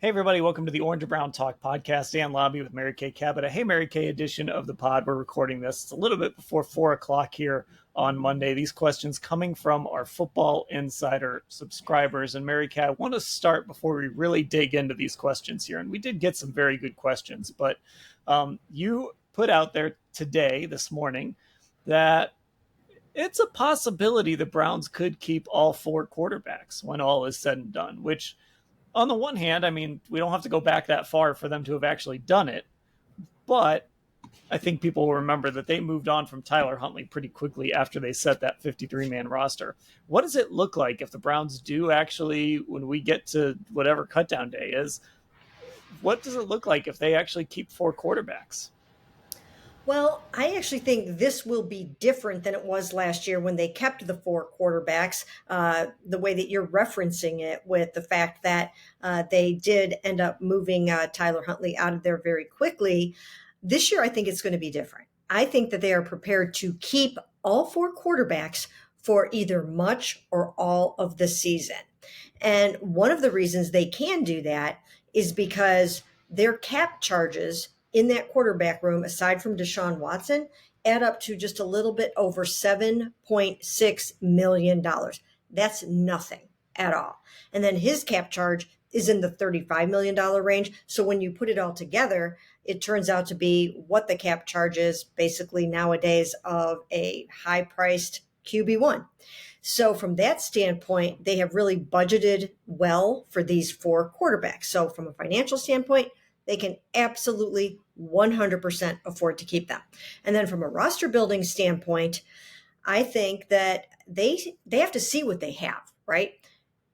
Hey everybody, welcome to the Orange and Brown Talk podcast. Dan Labbe with Mary Kay Cabot. A Hey Mary Kay edition of the pod. We're recording this. It's a little bit before 4 o'clock here on Monday. These questions coming from our Football Insider subscribers. And Mary Kay, I want to start before we really dig into these questions here. And we did get some very good questions, but you put out there today, this morning, that it's a possibility the Browns could keep all four quarterbacks when all is said and done, which on the one hand, I mean, we don't have to go back that far for them to have actually done it. But I think people will remember that they moved on from Tyler Huntley pretty quickly after they set that 53-man roster. What does it look like if the Browns do actually, when we get to whatever cutdown day is, what does it look like if they actually keep four quarterbacks? Well, I actually think this will be different than it was last year when they kept the four quarterbacks, the way that you're referencing it, with the fact that they did end up moving Tyler Huntley out of there very quickly. This year, I think it's going to be different. I think that they are prepared to keep all four quarterbacks for either much or all of the season. And one of the reasons they can do that is because their cap charges in that quarterback room, aside from Deshaun Watson, add up to just a little bit over $7.6 million. That's nothing at all. And then his cap charge is in the $35 million range. So when you put it all together, it turns out to be what the cap charge is basically nowadays of a high priced QB1. So from that standpoint, they have really budgeted well for these four quarterbacks. So from a financial standpoint, they can absolutely 100% afford to keep them. And then from a roster building standpoint, I think that they have to see what they have, right?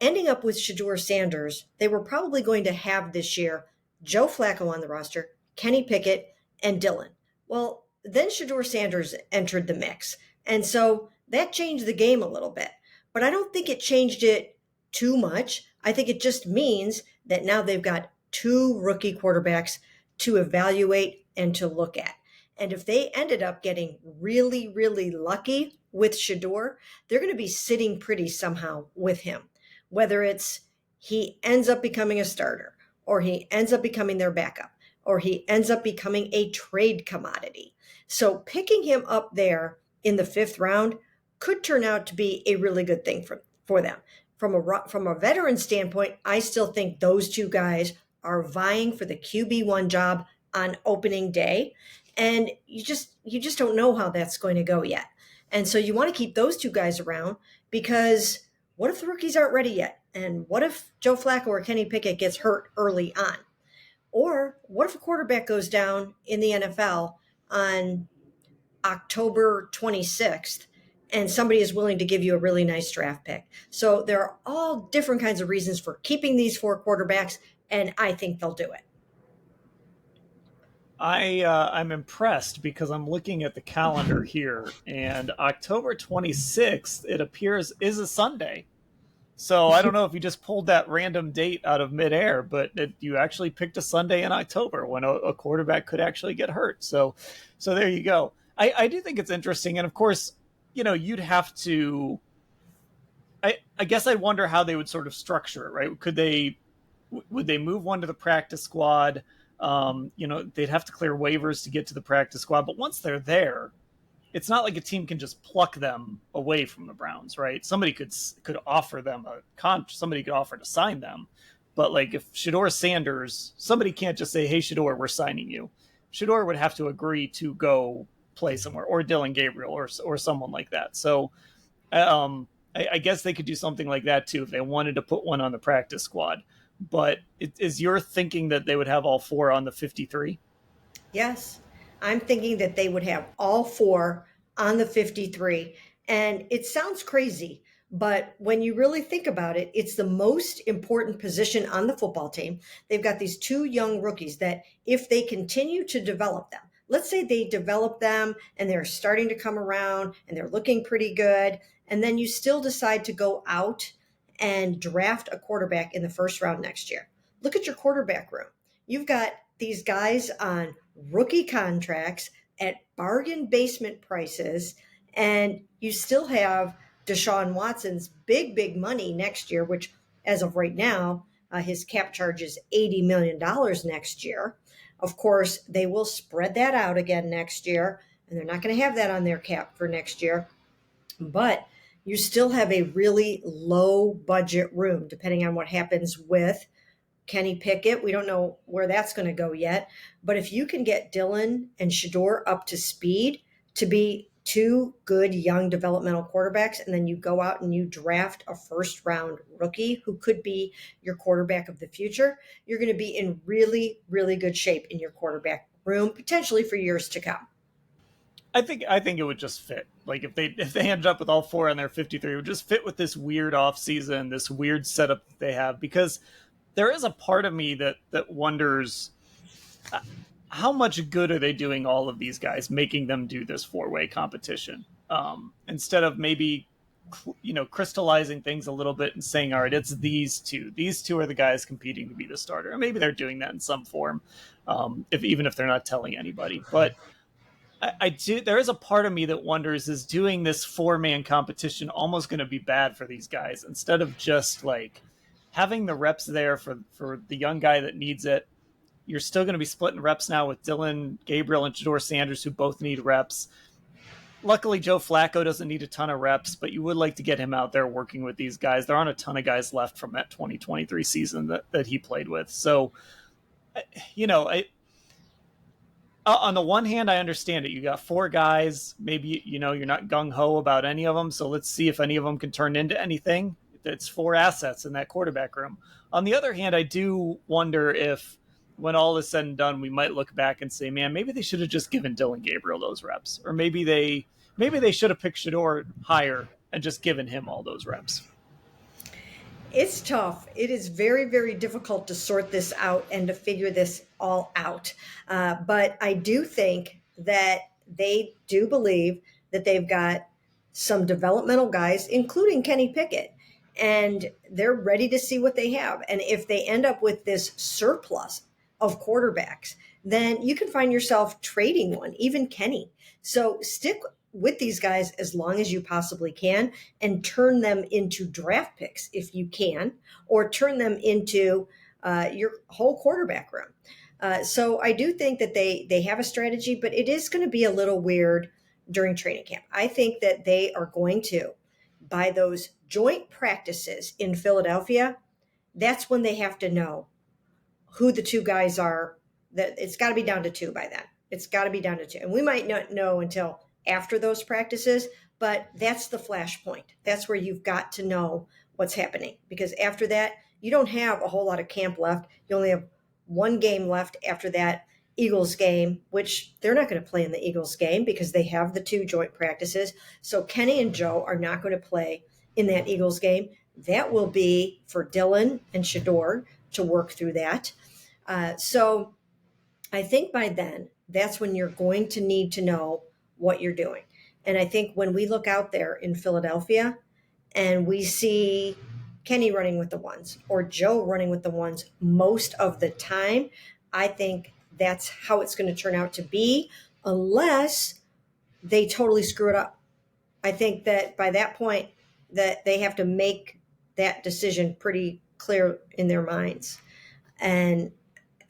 Ending up with Shedeur Sanders, they were probably going to have this year Joe Flacco on the roster, Kenny Pickett, and Dillon. Well, then Shedeur Sanders entered the mix. And so that changed the game a little bit. But I don't think it changed it too much. I think it just means that now they've got two rookie quarterbacks to evaluate and to look at. And if they ended up getting really, really lucky with Shedeur, they're going to be sitting pretty somehow with him. Whether it's he ends up becoming a starter, or he ends up becoming their backup, or he ends up becoming a trade commodity. So picking him up there in the fifth round could turn out to be a really good thing for them. From a veteran standpoint, I still think those two guys are vying for the QB1 job on opening day. And you just don't know how that's going to go yet. And so you want to keep those two guys around, because what if the rookies aren't ready yet? And what if Joe Flacco or Kenny Pickett gets hurt early on? Or what if a quarterback goes down in the NFL on October 26th and somebody is willing to give you a really nice draft pick? So there are all different kinds of reasons for keeping these four quarterbacks, and I think they'll do it. I'm impressed because I'm looking at the calendar here, and October 26th, it appears, is a Sunday. So I don't know if you just pulled that random date out of midair, but you actually picked a Sunday in October when a quarterback could actually get hurt. So there you go. I do think it's interesting, and of course, you'd have to. I guess I wonder how they would sort of structure it, right? Would they move one to the practice squad? They'd have to clear waivers to get to the practice squad, but once they're there, it's not like a team can just pluck them away from the Browns, right? Somebody could offer them somebody could offer to sign them, but like if Shedeur Sanders, somebody can't just say, "Hey, Shedeur, we're signing you." Shedeur would have to agree to go play somewhere, or Dylan Gabriel, or someone like that. So, I guess they could do something like that too if they wanted to put one on the practice squad. But is your thinking that they would have all four on the 53? Yes, I'm thinking that they would have all four on the 53. And it sounds crazy, but when you really think about it, it's the most important position on the football team. They've got these two young rookies that, if they continue to develop them, let's say they develop them and they're starting to come around and they're looking pretty good, and then you still decide to go out and draft a quarterback in the first round next year. Look at your quarterback room. You've got these guys on rookie contracts at bargain basement prices, and you still have Deshaun Watson's big money next year, which as of right now, His cap charge is $80 million next year. Of course, they will spread that out again next year, and they're not going to have that on their cap for next year. But you still have a really low budget room, depending on what happens with Kenny Pickett. We don't know where that's going to go yet. But if you can get Dillon and Shador up to speed to be two good young developmental quarterbacks, and then you go out and you draft a first round rookie who could be your quarterback of the future, you're going to be in really, really good shape in your quarterback room, potentially for years to come. I think it would just fit. Like if they ended up with all four on their 53, it would just fit with this weird off season, this weird setup that they have. Because there is a part of me that wonders how much good are they doing all of these guys, making them do this four-way competition instead of maybe crystallizing things a little bit and saying, all right, it's these two. These two are the guys competing to be the starter. And maybe they're doing that in some form, even if they're not telling anybody. But I do. There is a part of me that wonders: is doing this four-man competition almost going to be bad for these guys instead of just like having the reps there for the young guy that needs it? You're still going to be splitting reps now with Dillon Gabriel and Shador Sanders, who both need reps. Luckily, Joe Flacco doesn't need a ton of reps, but you would like to get him out there working with these guys. There aren't a ton of guys left from that 2023 season that he played with. So, on the one hand, I understand it. You got four guys. Maybe, you're not gung-ho about any of them. So let's see if any of them can turn into anything. It's four assets in that quarterback room. On the other hand, I do wonder if when all is said and done, we might look back and say, man, maybe they should have just given Dillon Gabriel those reps. Or maybe they should have picked Shador higher and just given him all those reps. It's tough. It is very, very difficult to sort this out and to figure this all out. But I do think that they do believe that they've got some developmental guys, including Kenny Pickett, and they're ready to see what they have. And if they end up with this surplus of quarterbacks, then you can find yourself trading one, even Kenny. So stick with these guys as long as you possibly can and turn them into draft picks if you can, or turn them into your whole quarterback room. So I do think that they have a strategy, but it is going to be a little weird during training camp. I think that they are going to, by those joint practices in Philadelphia, that's when they have to know who the two guys are. That it's got to be down to two by then. It's got to be down to two. And we might not know until after those practices, but that's the flashpoint. That's where you've got to know what's happening, because after that, you don't have a whole lot of camp left. You only have one game left after that Eagles game, which they're not going to play in the Eagles game because they have the two joint practices. So Kenny and Joe are not going to play in that Eagles game. That will be for Dillon and Shador to work through that. So I think by then, that's when you're going to need to know what you're doing. And I think when we look out there in Philadelphia and we see Kenny running with the ones or Joe running with the ones most of the time, I think that's how it's going to turn out to be, unless they totally screw it up. I think that by that point that they have to make that decision pretty clear in their minds. And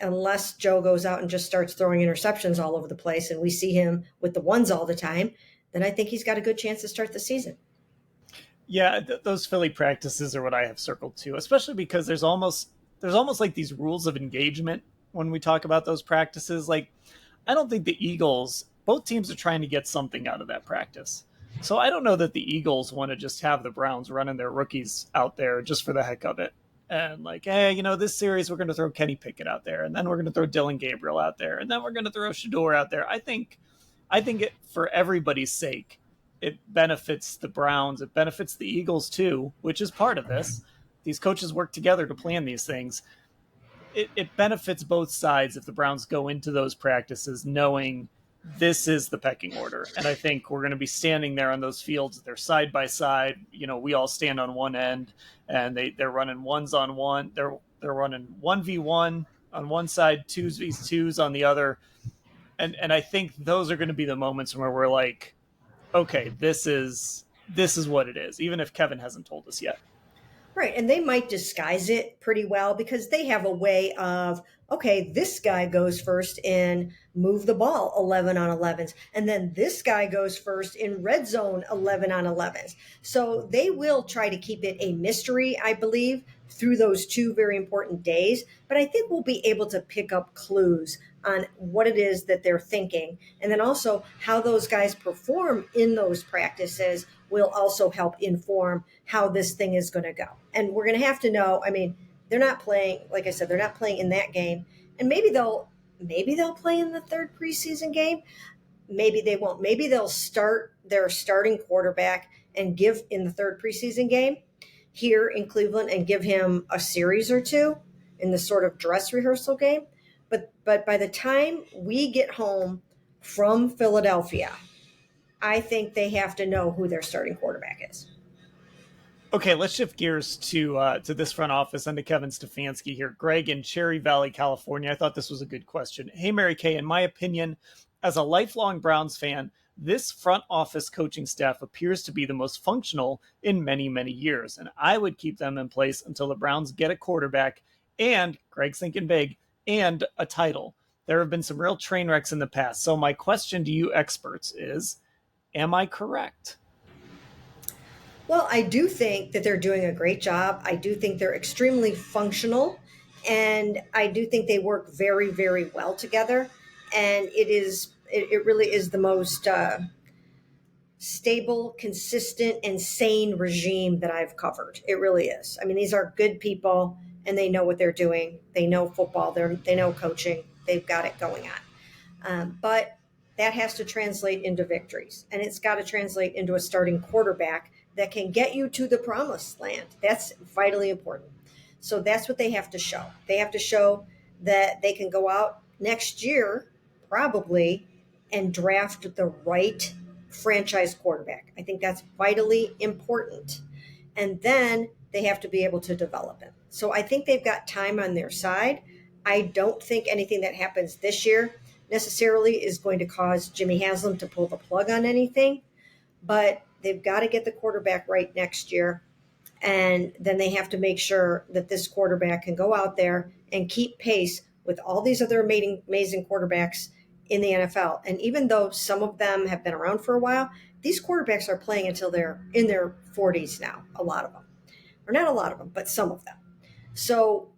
unless Joe goes out and just starts throwing interceptions all over the place and we see him with the ones all the time, then I think he's got a good chance to start the season. Yeah, those Philly practices are what I have circled too, especially because there's almost like these rules of engagement when we talk about those practices. Like, I don't think the Eagles, both teams are trying to get something out of that practice. So I don't know that the Eagles want to just have the Browns running their rookies out there just for the heck of it. And like, hey, this series we're going to throw Kenny Pickett out there, and then we're going to throw Dillon Gabriel out there, and then we're going to throw Shador out there. I think it, for everybody's sake, it benefits the Browns. It benefits the Eagles too, which is part of this. These coaches work together to plan these things. It benefits both sides if the Browns go into those practices knowing this is the pecking order. And I think we're going to be standing there on those fields. They're side by side. We all stand on one end, and they're running ones on one. They're running 1v1 on one side, 2v2s on the other. And I think those are going to be the moments where we're like, okay, this is what it is, even if Kevin hasn't told us yet. Right. And they might disguise it pretty well because they have a way of, okay, this guy goes first in move the ball 11 on 11s. And then this guy goes first in red zone 11 on 11s. So they will try to keep it a mystery, I believe, through those two very important days. But I think we'll be able to pick up clues on what it is that they're thinking. And then also how those guys perform in those practices will also help inform how this thing is going to go. And we're going to have to know, I mean, they're not playing, like I said, they're not playing in that game. And maybe they'll play in the third preseason game. Maybe they won't. Maybe they'll start their starting quarterback and give in the third preseason game here in Cleveland and give him a series or two in the sort of dress rehearsal game. But by the time we get home from Philadelphia, I think they have to know who their starting quarterback is. Okay, let's shift gears to this front office and to Kevin Stefanski here. Greg in Cherry Valley, California. I thought this was a good question. Hey, Mary Kay, in my opinion, as a lifelong Browns fan, this front office coaching staff appears to be the most functional in many, many years, and I would keep them in place until the Browns get a quarterback and, Greg's thinking big, and a title. There have been some real train wrecks in the past. So my question to you experts is, am I correct? Well, I do think that they're doing a great job. I do think they're extremely functional, and I do think they work very, very well together. And it really is the most stable, consistent, and sane regime that I've covered. It really is. I mean, these are good people, and they know what they're doing. They know football. They know coaching. They've got it going on. But that has to translate into victories, and it's got to translate into a starting quarterback that can get you to the promised land. That's vitally important. So that's what they have to show. They have to show that they can go out next year, probably, and draft the right franchise quarterback. I think that's vitally important. And then they have to be able to develop him. So I think they've got time on their side. I don't think anything that happens this year necessarily is going to cause Jimmy Haslam to pull the plug on anything, but they've got to get the quarterback right next year. And then they have to make sure that this quarterback can go out there and keep pace with all these other amazing quarterbacks in the NFL. And even though some of them have been around for a while, these quarterbacks are playing until they're in their 40s now, a lot of them. Or not a lot of them, but some of them. So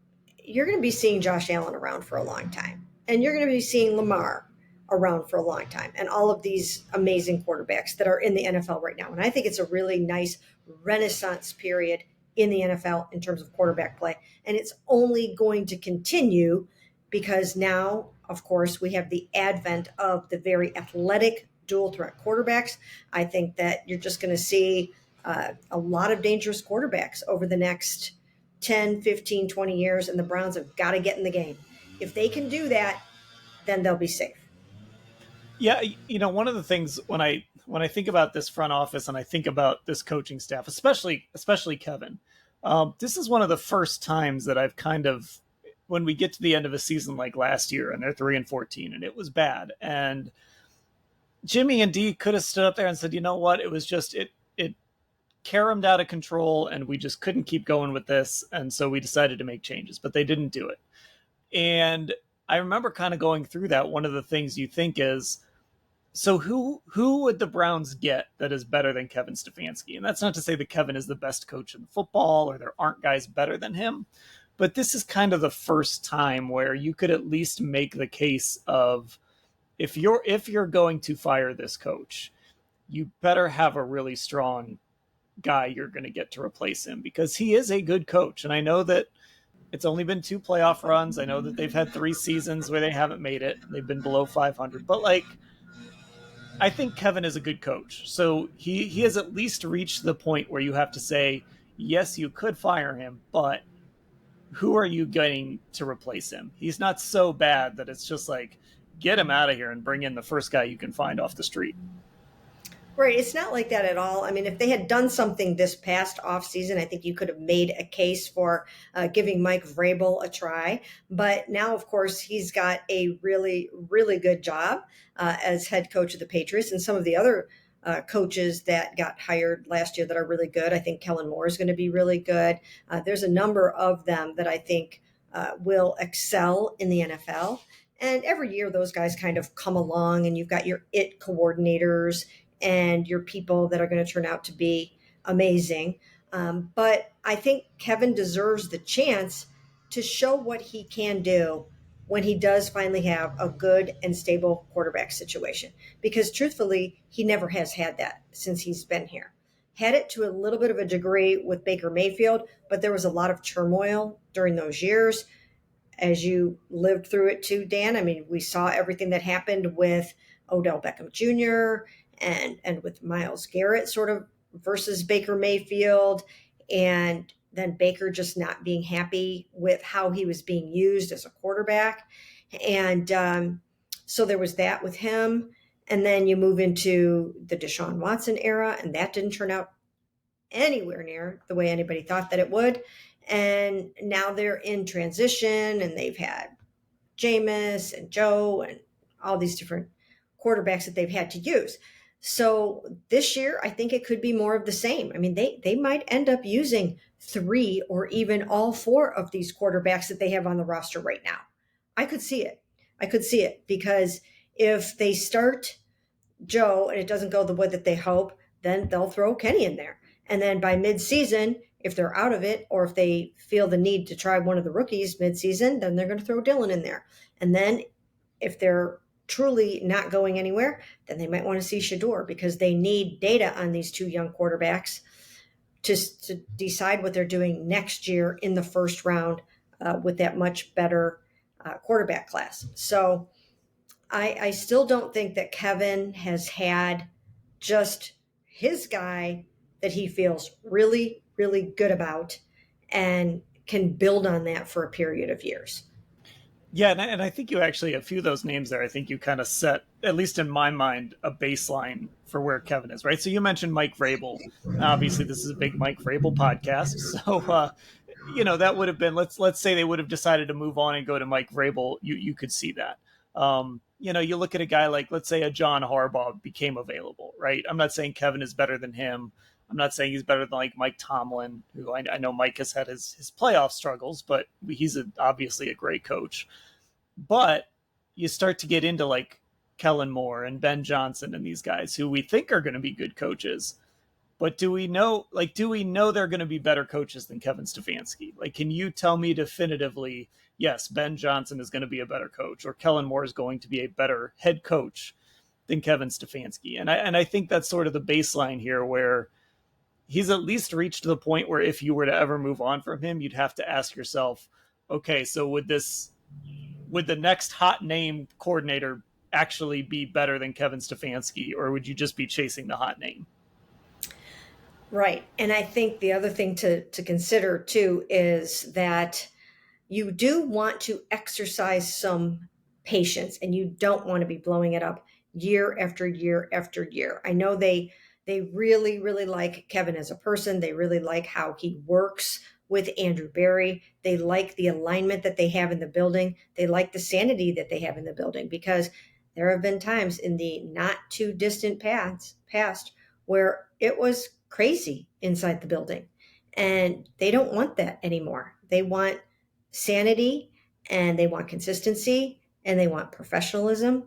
you're going to be seeing Josh Allen around for a long time. And you're going to be seeing Lamar around for a long time, and all of these amazing quarterbacks that are in the NFL right now. And I think it's a really nice renaissance period in the NFL in terms of quarterback play. And it's only going to continue because now, of course, we have the advent of the very athletic dual threat quarterbacks. I think that you're just going to see a lot of dangerous quarterbacks over the next 10, 15, 20 years, and the Browns have got to get in the game. If they can do that, then they'll be safe. Yeah, one of the things when I think about this front office and I think about this coaching staff, especially Kevin, this is one of the first times that I've kind of, when we get to the end of a season like last year and they're 3-14 and it was bad, and Jimmy and Dee could have stood up there and said, you know what, it was just it caromed out of control and we just couldn't keep going with this, and so we decided to make changes, but they didn't do it. And I remember kind of going through that. One of the things you think is, so who would the Browns get that is better than Kevin Stefanski? And that's not to say that Kevin is the best coach in football or there aren't guys better than him, but this is kind of the first time where you could at least make the case of, if you're going to fire this coach, you better have a really strong guy you're going to get to replace him, because he is a good coach. And I know that it's only been 2 playoff runs. I know that they've had 3 seasons where they haven't made it. They've been below 500, but I think Kevin is a good coach. So he has at least reached the point where you have to say, yes, you could fire him, but who are you getting to replace him? He's not so bad that it's just like, get him out of here and bring in the first guy you can find off the street. Right. It's not like that at all. I mean, if they had done something this past offseason, I think you could have made a case for giving Mike Vrabel a try. But now, of course, he's got a really, really good job as head coach of the Patriots. And some of the other coaches that got hired last year that are really good. I think Kellen Moore is going to be really good. There's a number of them that I think will excel in the NFL. And every year, those guys kind of come along, and you've got your it coordinators and your people that are going to turn out to be amazing. But I think Kevin deserves the chance to show what he can do when he does finally have a good and stable quarterback situation. Because truthfully, he never has had that since he's been here. Had it to a little bit of a degree with Baker Mayfield, but there was a lot of turmoil during those years. As you lived through it too, Dan, I mean, we saw everything that happened with Odell Beckham Jr. and with Myles Garrett sort of versus Baker Mayfield, and then Baker just not being happy with how he was being used as a quarterback. And so there was that with him. And then you move into the Deshaun Watson era, and that didn't turn out anywhere near the way anybody thought that it would. And now they're in transition, and they've had Jameis and Joe and all these different quarterbacks that they've had to use. So this year, I think it could be more of the same. I mean, they might end up using 3 or even all 4 of these quarterbacks that they have on the roster right now. I could see it. I could see it, because if they start Joe and it doesn't go the way that they hope, then they'll throw Kenny in there. And then by midseason, if they're out of it, or if they feel the need to try one of the rookies midseason, then they're going to throw Dylan in there. And then if they're truly not going anywhere, then they might want to see Shador, because they need data on these 2 young quarterbacks to decide what they're doing next year in the first round with that much better quarterback class. So I still don't think that Kevin has had just his guy that he feels really, really good about and can build on that for a period of years. Yeah, and I think you actually, a few of those names there, I think you kind of set, at least in my mind, a baseline for where Kevin is, right? So you mentioned Mike Vrabel. Obviously, this is a big Mike Vrabel podcast. So, that would have been, let's say they would have decided to move on and go to Mike Vrabel. You could see that. You look at a guy like, let's say a John Harbaugh became available, right? I'm not saying Kevin is better than him. I'm not saying he's better than like Mike Tomlin, who I know Mike has had his playoff struggles, but he's obviously a great coach. But you start to get into like Kellen Moore and Ben Johnson and these guys who we think are going to be good coaches. But do we know they're going to be better coaches than Kevin Stefanski? Like, can you tell me definitively, yes, Ben Johnson is going to be a better coach, or Kellen Moore is going to be a better head coach than Kevin Stefanski? And I think that's sort of the baseline here, where he's at least reached the point where if you were to ever move on from him, you'd have to ask yourself, okay, so would the next hot name coordinator actually be better than Kevin Stefanski, or would you just be chasing the hot name? Right. And I think the other thing to consider too is that you do want to exercise some patience, and you don't want to be blowing it up year after year after year. I know they really, really like Kevin as a person. They really like how he works with Andrew Berry. They like the alignment that they have in the building. They like the sanity that they have in the building, because there have been times in the not too distant past where it was crazy inside the building. And they don't want that anymore. They want sanity, and they want consistency, and they want professionalism.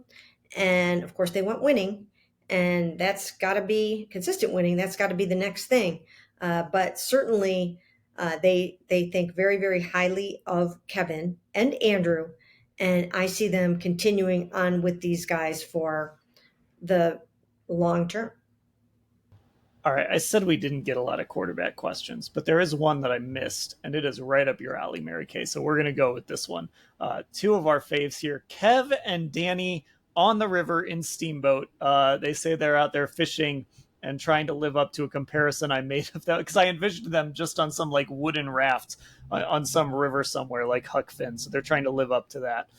And of course, they want winning. And that's got to be consistent winning. That's got to be the next thing. But certainly, they think very, very highly of Kevin and Andrew. And I see them continuing on with these guys for the long term. All right, I said we didn't get a lot of quarterback questions, but there is one that I missed, and it is right up your alley, Mary Kay. So we're going to go with this one. 2 of our faves here, Kev and Danny on the river in Steamboat. They say they're out there fishing and trying to live up to a comparison I made of that, because I envisioned them just on some like wooden raft on some river somewhere like Huck Finn. So they're trying to live up to that.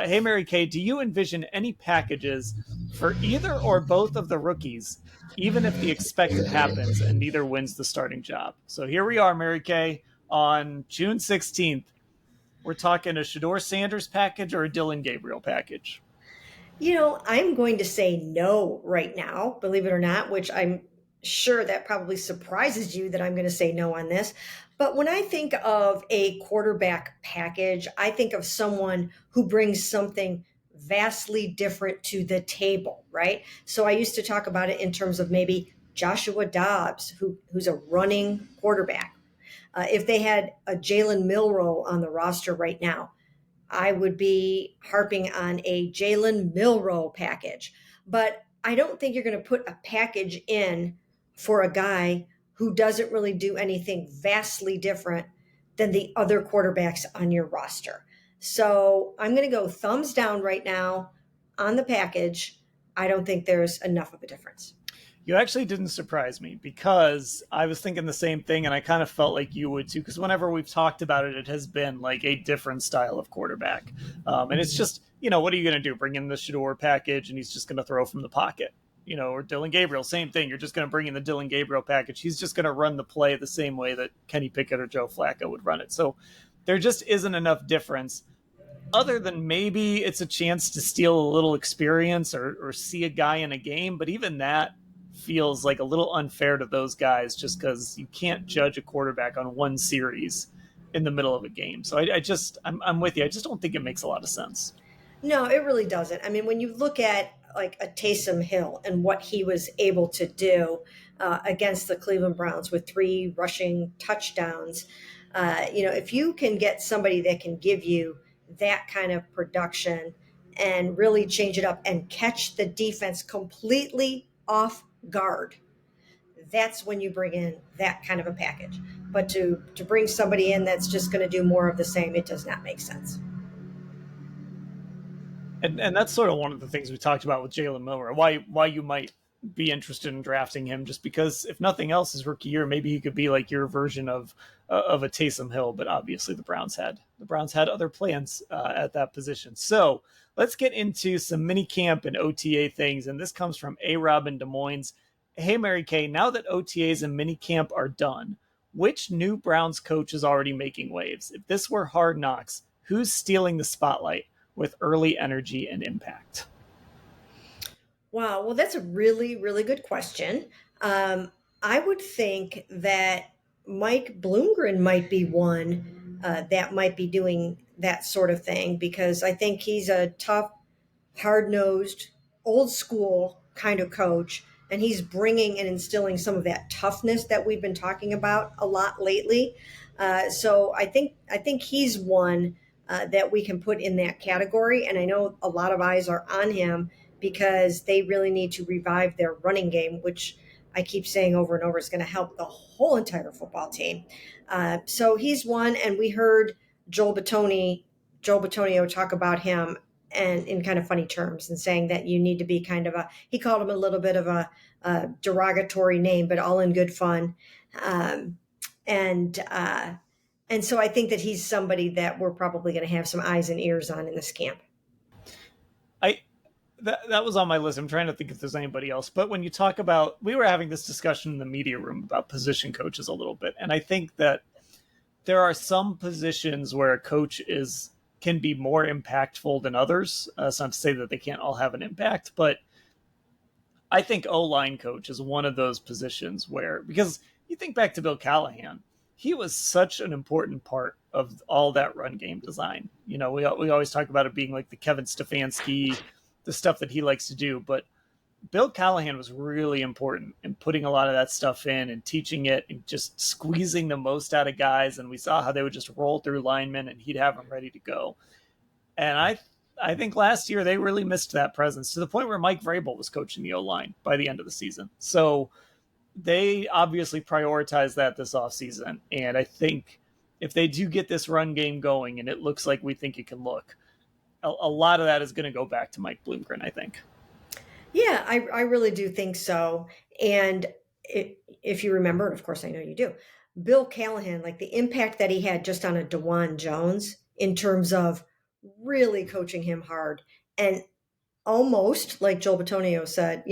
Hey, Mary Kay, do you envision any packages for either or both of the rookies, even if the expected happens and neither wins the starting job? So here we are, Mary Kay, on June 16th. We're talking a Shador Sanders package or a Dylan Gabriel package? I'm going to say no right now, believe it or not, which I'm sure that probably surprises you that I'm going to say no on this. But when I think of a quarterback package, I think of someone who brings something vastly different to the table, right? So I used to talk about it in terms of maybe Joshua Dobbs, who's a running quarterback. If they had a Jalen Milrow on the roster right now, I would be harping on a Jalen Milrow package. But I don't think you're going to put a package in for a guy who doesn't really do anything vastly different than the other quarterbacks on your roster. So I'm going to go thumbs down right now on the package. I don't think there's enough of a difference. You actually didn't surprise me because I was thinking the same thing, and I kind of felt like you would too. Because whenever we've talked about it, it has been like a different style of quarterback, and it's just what are you going to do? Bring in the Shador package, and he's just going to throw from the pocket, or Dylan Gabriel, same thing. You're just going to bring in the Dylan Gabriel package. He's just going to run the play the same way that Kenny Pickett or Joe Flacco would run it. So there just isn't enough difference other than maybe it's a chance to steal a little experience or see a guy in a game. But even that feels like a little unfair to those guys just because you can't judge a quarterback on one series in the middle of a game. So I'm with you. I just don't think it makes a lot of sense. No, it really doesn't. I mean, when you look at like a Taysom Hill and what he was able to do against the Cleveland Browns with 3 rushing touchdowns, if you can get somebody that can give you that kind of production and really change it up and catch the defense completely off guard, that's when you bring in that kind of a package. But to bring somebody in that's just going to do more of the same, it does not make sense. And that's sort of one of the things we talked about with Jalen Miller. Why you might be interested in drafting him, just because if nothing else, his rookie year, maybe he could be like your version of a Taysom Hill. But obviously, the Browns had other plans at that position. So let's get into some mini camp and OTA things. And this comes from A Rob in Des Moines. Hey, Mary Kay, now that OTAs and mini camp are done, which new Browns coach is already making waves? If this were Hard Knocks, who's stealing the spotlight with early energy and impact? Wow. Well, that's a really, really good question. I would think that Mike Bloomgren might be one that might be doing that sort of thing because I think he's a tough, hard nosed, old school kind of coach. And he's bringing and instilling some of that toughness that we've been talking about a lot lately. So I think he's one that we can put in that category. And I know a lot of eyes are on him because they really need to revive their running game, which I keep saying over and over is going to help the whole entire football team. So he's one, and we heard Joel Batonio talk about him and in kind of funny terms and saying that you need to be kind of he called him a little bit of a derogatory name, but all in good fun. Um, and and so I think that he's somebody that we're probably going to have some eyes and ears on in this camp. I that was on my list. I'm trying to think if there's anybody else. But when you talk about, we were having this discussion in the media room about position coaches a little bit, and I think that there are some positions where a coach is can be more impactful than others. It's not to say that they can't all have an impact, but I think O line coach is one of those positions where, because you think back to Bill Callahan, he was such an important part of all that run game design. We always talk about it being like the Kevin Stefanski, the stuff that he likes to do, but Bill Callahan was really important in putting a lot of that stuff in and teaching it and just squeezing the most out of guys. And we saw how they would just roll through linemen and he'd have them ready to go. And I think last year they really missed that presence to the point where Mike Vrabel was coaching the O line by the end of the season. So they obviously prioritized that this offseason. And I think if they do get this run game going and it looks like we think it can look, a lot of that is going to go back to Mike Bloomgren, I think. Yeah, I really do think so. And if you remember, and of course I know you do, Bill Callahan, like the impact that he had just on a DeJuan Jones in terms of really coaching him hard and almost like Joel Batonio said,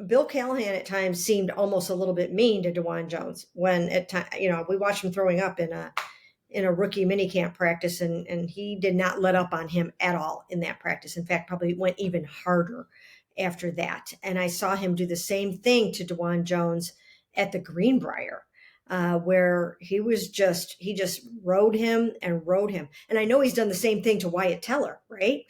Bill Callahan at times seemed almost a little bit mean to DeJuan Jones when at time, we watched him throwing up in a rookie minicamp practice, and he did not let up on him at all in that practice. In fact, probably went even harder after that. And I saw him do the same thing to DeJuan Jones at the Greenbrier, where he just rode him and rode him. And I know he's done the same thing to Wyatt Teller, right?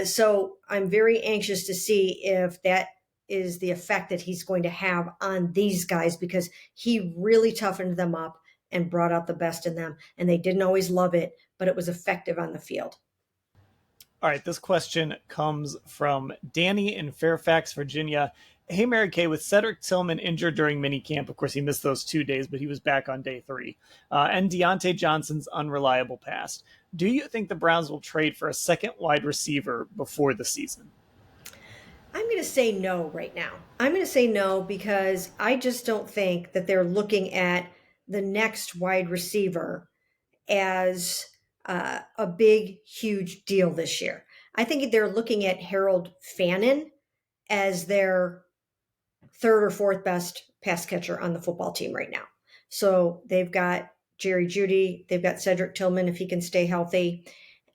So I'm very anxious to see if that is the effect that he's going to have on these guys, because he really toughened them up and brought out the best in them. And they didn't always love it, but it was effective on the field. All right, this question comes from Danny in Fairfax, Virginia. Hey, Mary Kay, with Cedric Tillman injured during minicamp, of course, he missed those 2 days, but he was back on day 3, and Deontay Johnson's unreliable past, do you think the Browns will trade for a second wide receiver before the season? I'm going to say no right now. I'm going to say no because I just don't think that they're looking at the next wide receiver as a big, huge deal this year. I think they're looking at Harold Fannin as their third or fourth best pass catcher on the football team right now. So they've got Jerry Jeudy, they've got Cedric Tillman if he can stay healthy,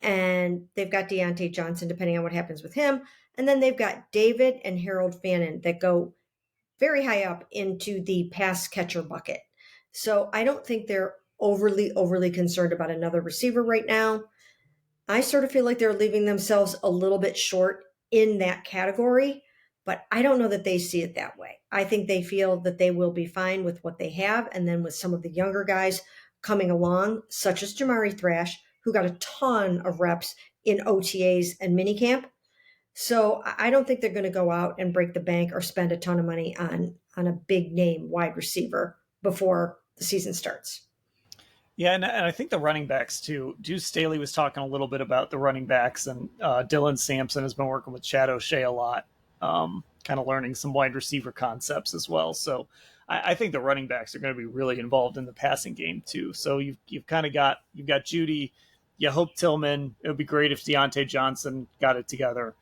and they've got Deontay Johnson depending on what happens with him. And then they've got David and Harold Fannin that go very high up into the pass catcher bucket. So I don't think they're overly concerned about another receiver right now. I sort of feel like they're leaving themselves a little bit short in that category, but I don't know that they see it that way. I think they feel that they will be fine with what they have. And then with some of the younger guys coming along, such as Jamari Thrash, who got a ton of reps in OTAs and minicamp. So I don't think they're going to go out and break the bank or spend a ton of money on a big name wide receiver before the season starts. Yeah, and I think the running backs too. Deuce Staley was talking a little bit about the running backs, and Dylan Sampson has been working with Chad O'Shea a lot, kind of learning some wide receiver concepts as well. So I think the running backs are going to be really involved in the passing game too. So you've kind of got Jeudy, you hope Tillman. It would be great if Deontay Johnson got it together,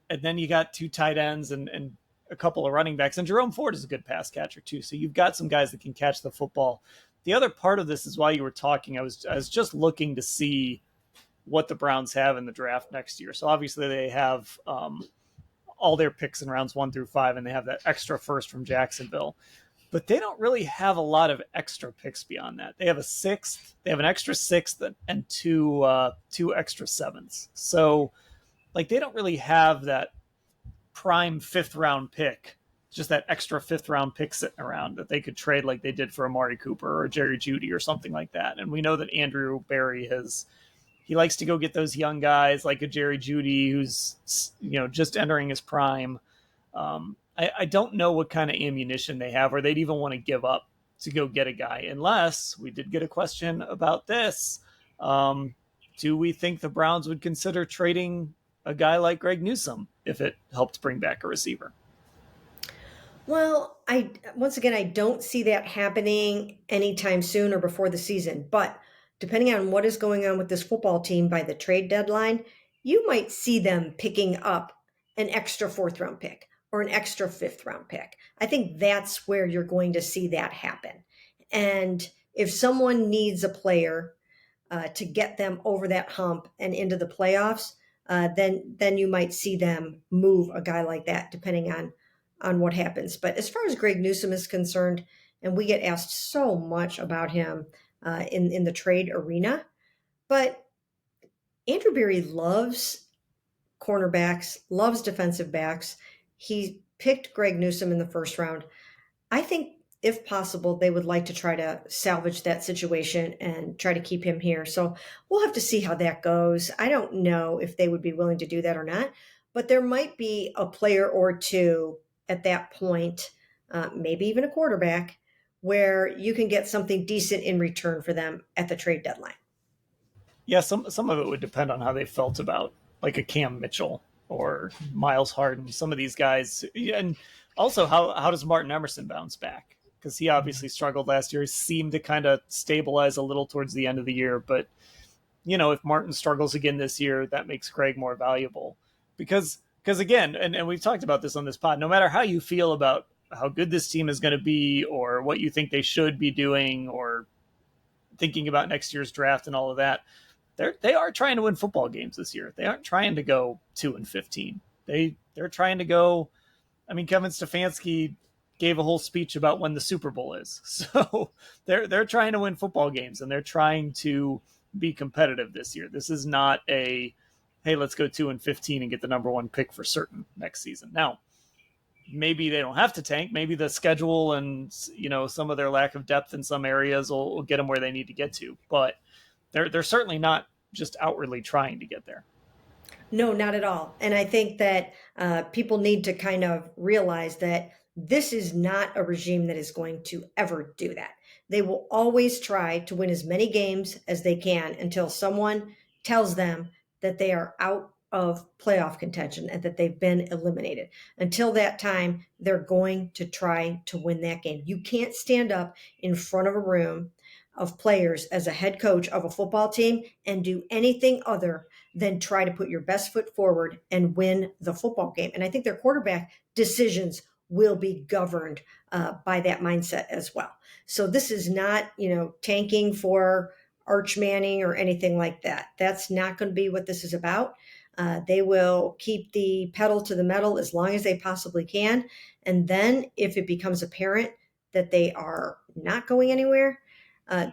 and then you got 2 tight ends and a couple of running backs, and Jerome Ford is a good pass catcher too. So you've got some guys that can catch the football. The other part of this is while you were talking, I was just looking to see what the Browns have in the draft next year. So obviously they have all their picks in rounds 1 through 5, and they have that extra first from Jacksonville. But they don't really have a lot of extra picks beyond that. They have a sixth, they have an extra sixth, and two extra sevenths. So like they don't really have that prime 5th round pick, just that extra 5th round pick sitting around that they could trade like they did for Amari Cooper or Jerry Jeudy or something like that. And we know that Andrew Berry he likes to go get those young guys like a Jerry Jeudy who's just entering his prime. I don't know what kind of ammunition they have, or they'd even want to give up to go get a guy, unless we did get a question about this. Do we think the Browns would consider trading a guy like Greg Newsome if it helped bring back a receiver? Well, I don't see that happening anytime soon or before the season, but depending on what is going on with this football team by the trade deadline, you might see them picking up an extra 4th round pick or an extra 5th round pick. I think that's where you're going to see that happen. And if someone needs a player to get them over that hump and into the playoffs, then you might see them move a guy like that, depending on what happens. But as far as Greg Newsome is concerned, and we get asked so much about him in the trade arena, but Andrew Berry loves cornerbacks, loves defensive backs. He picked Greg Newsome in the 1st round. I think if possible, they would like to try to salvage that situation and try to keep him here. So we'll have to see how that goes. I don't know if they would be willing to do that or not, but there might be a player or two at that point, maybe even a quarterback, where you can get something decent in return for them at the trade deadline. Yeah, some of it would depend on how they felt about like a Cam Mitchell or Miles Harden, some of these guys, and also how does Martin Emerson bounce back? Because he obviously struggled last year. He seemed to kind of stabilize a little towards the end of the year, but if Martin struggles again this year, that makes Greg more valuable. Because again, and we've talked about this on this pod, no matter how you feel about how good this team is going to be or what you think they should be doing or thinking about next year's draft and all of that, they are trying to win football games this year. They aren't trying to go 2-15. They're trying to go. I mean, Kevin Stefanski gave a whole speech about when the Super Bowl is. So they're trying to win football games, and they're trying to be competitive this year. This is not a, hey, let's go 2-15 and get the number one pick for certain next season. Now, maybe they don't have to tank. Maybe the schedule and some of their lack of depth in some areas will get them where they need to get to. But they're certainly not just outwardly trying to get there. No, not at all. And I think that people need to kind of realize that this is not a regime that is going to ever do that. They will always try to win as many games as they can until someone tells them that they are out of playoff contention and that they've been eliminated. Until that time, they're going to try to win that game. You can't stand up in front of a room of players as a head coach of a football team and do anything other than try to put your best foot forward and win the football game. And I think their quarterback decisions will be governed by that mindset as well. So this is not, tanking for Arch Manning or anything like that. That's not going to be what this is about. They will keep the pedal to the metal as long as they possibly can. And then if it becomes apparent that they are not going anywhere,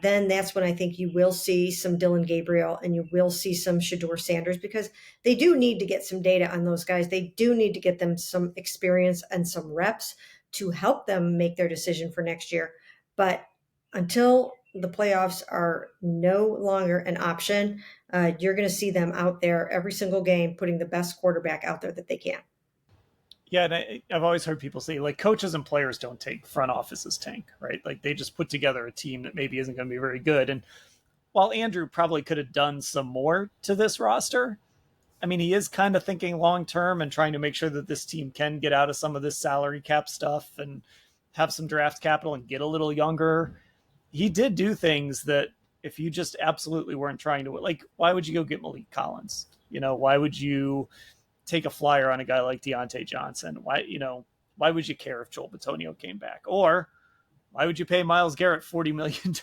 then that's when I think you will see some Dylan Gabriel and you will see some Shedeur Sanders, because they do need to get some data on those guys. They do need to get them some experience and some reps to help them make their decision for next year. But until the playoffs are no longer an option, you're going to see them out there every single game putting the best quarterback out there that they can. Yeah, and I've always heard people say, like, coaches and players don't tank, front offices tank, right? Like, they just put together a team that maybe isn't going to be very good. And while Andrew probably could have done some more to this roster, I mean, he is kind of thinking long term and trying to make sure that this team can get out of some of this salary cap stuff and have some draft capital and get a little younger. He did do things that if you just absolutely weren't trying to, like, why would you go get Malik Collins? Why would you take a flyer on a guy like Deontay Johnson? Why would you care if Joel Bitonio came back? Or why would you pay Myles Garrett $40 million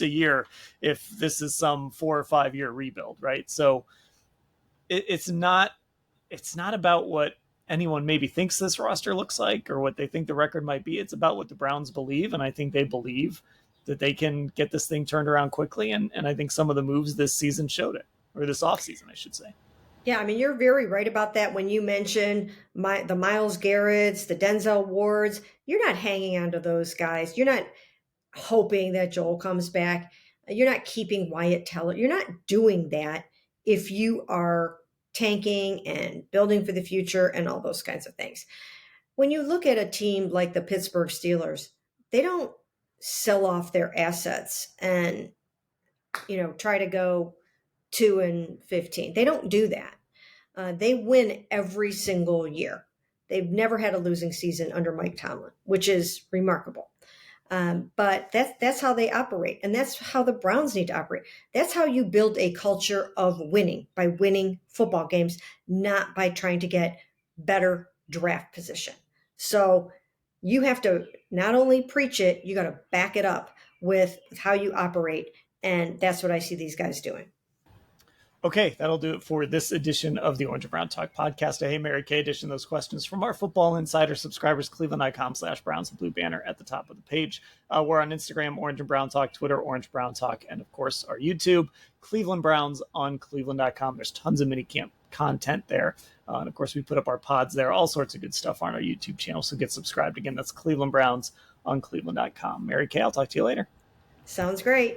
a year if this is some 4 or 5 year rebuild, right? So it's not about what anyone maybe thinks this roster looks like or what they think the record might be. It's about what the Browns believe, and I think they believe that they can get this thing turned around quickly, and I think some of the moves this season showed it, or this offseason, I should say. Yeah, I mean, you're very right about that when you mention the Myles Garretts, the Denzel Wards. You're not hanging on to those guys. You're not hoping that Joel comes back. You're not keeping Wyatt Teller. You're not doing that if you are tanking and building for the future and all those kinds of things. When you look at a team like the Pittsburgh Steelers, they don't sell off their assets and try to go 2-15. They don't do that. They win every single year. They've never had a losing season under Mike Tomlin, which is remarkable. But that's how they operate, and that's how the Browns need to operate. That's how you build a culture of winning, by winning football games, not by trying to get better draft position. So you have to not only preach it, you got to back it up with how you operate, and that's what I see these guys doing. Okay, that'll do it for this edition of the Orange and Brown Talk podcast. A Hey Mary Kay edition. Those questions from our Football Insider subscribers, cleveland.com/Browns, the blue banner at the top of the page. We're on Instagram, Orange and Brown Talk, Twitter, Orange Brown Talk, and of course our YouTube, Cleveland Browns on cleveland.com. There's tons of minicamp content there. And of course we put up our pods there, all sorts of good stuff on our YouTube channel. So get subscribed. Again, that's Cleveland Browns on cleveland.com. Mary Kay, I'll talk to you later. Sounds great.